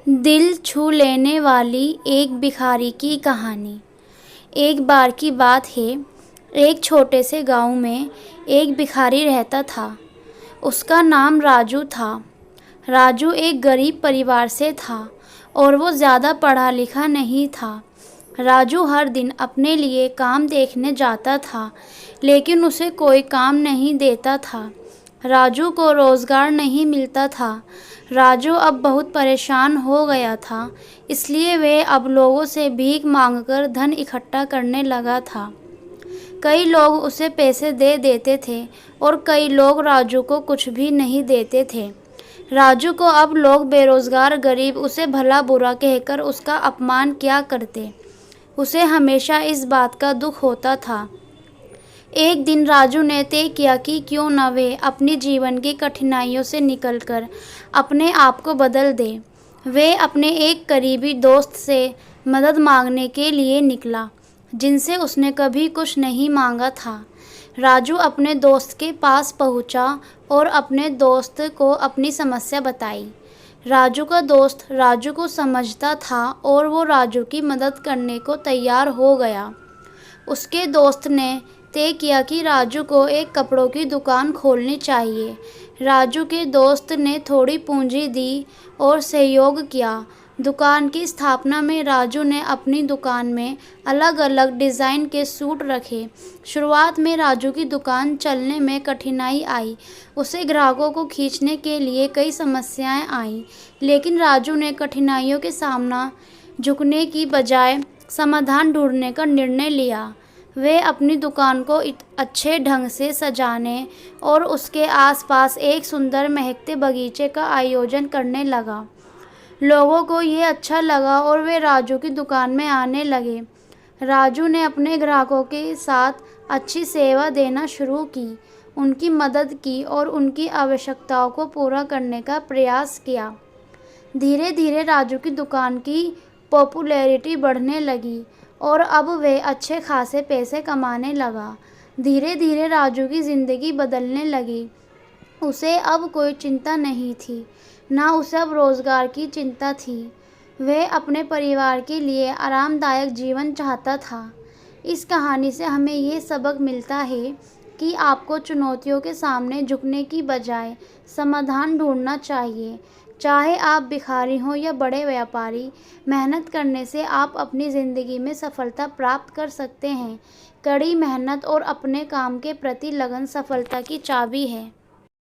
दिल छू लेने वाली एक भिखारी की कहानी। एक बार की बात है, एक छोटे से गांव में एक भिखारी रहता था। उसका नाम राजू था। राजू एक गरीब परिवार से था और वो ज़्यादा पढ़ा लिखा नहीं था। राजू हर दिन अपने लिए काम देखने जाता था, लेकिन उसे कोई काम नहीं देता था। राजू को रोज़गार नहीं मिलता था। राजू अब बहुत परेशान हो गया था, इसलिए वे अब लोगों से भीख मांगकर धन इकट्ठा करने लगा था। कई लोग उसे पैसे दे देते थे और कई लोग राजू को कुछ भी नहीं देते थे। राजू को अब लोग बेरोज़गार गरीब उसे भला बुरा कहकर उसका अपमान किया करते। उसे हमेशा इस बात का दुख होता था। एक दिन राजू ने तय किया कि क्यों न वे अपनी जीवन की कठिनाइयों से निकलकर अपने आप को बदल दे। वे अपने एक करीबी दोस्त से मदद मांगने के लिए निकला, जिनसे उसने कभी कुछ नहीं मांगा था। राजू अपने दोस्त के पास पहुंचा और अपने दोस्त को अपनी समस्या बताई। राजू का दोस्त राजू को समझता था और वो राजू की मदद करने को तैयार हो गया। उसके दोस्त ने तय किया कि राजू को एक कपड़ों की दुकान खोलनी चाहिए। राजू के दोस्त ने थोड़ी पूंजी दी और सहयोग किया। दुकान की स्थापना में राजू ने अपनी दुकान में अलग अलग डिज़ाइन के सूट रखे। शुरुआत में राजू की दुकान चलने में कठिनाई आई। उसे ग्राहकों को खींचने के लिए कई समस्याएं आईं, लेकिन राजू ने कठिनाइयों के सामना झुकने की बजाय समाधान ढूंढने का निर्णय लिया। वे अपनी दुकान को अच्छे ढंग से सजाने और उसके आसपास एक सुंदर महकते बगीचे का आयोजन करने लगा। लोगों को ये अच्छा लगा और वे राजू की दुकान में आने लगे। राजू ने अपने ग्राहकों के साथ अच्छी सेवा देना शुरू की, उनकी मदद की और उनकी आवश्यकताओं को पूरा करने का प्रयास किया। धीरे धीरे राजू की दुकान की पॉपुलैरिटी बढ़ने लगी और अब वे अच्छे खासे पैसे कमाने लगा। धीरे धीरे राजू की ज़िंदगी बदलने लगी। उसे अब कोई चिंता नहीं थी, ना उसे अब रोज़गार की चिंता थी। वह अपने परिवार के लिए आरामदायक जीवन चाहता था। इस कहानी से हमें ये सबक मिलता है कि आपको चुनौतियों के सामने झुकने की बजाय समाधान ढूंढना चाहिए। चाहे आप भिखारी हों या बड़े व्यापारी, मेहनत करने से आप अपनी ज़िंदगी में सफलता प्राप्त कर सकते हैं। कड़ी मेहनत और अपने काम के प्रति लगन सफलता की चाबी है।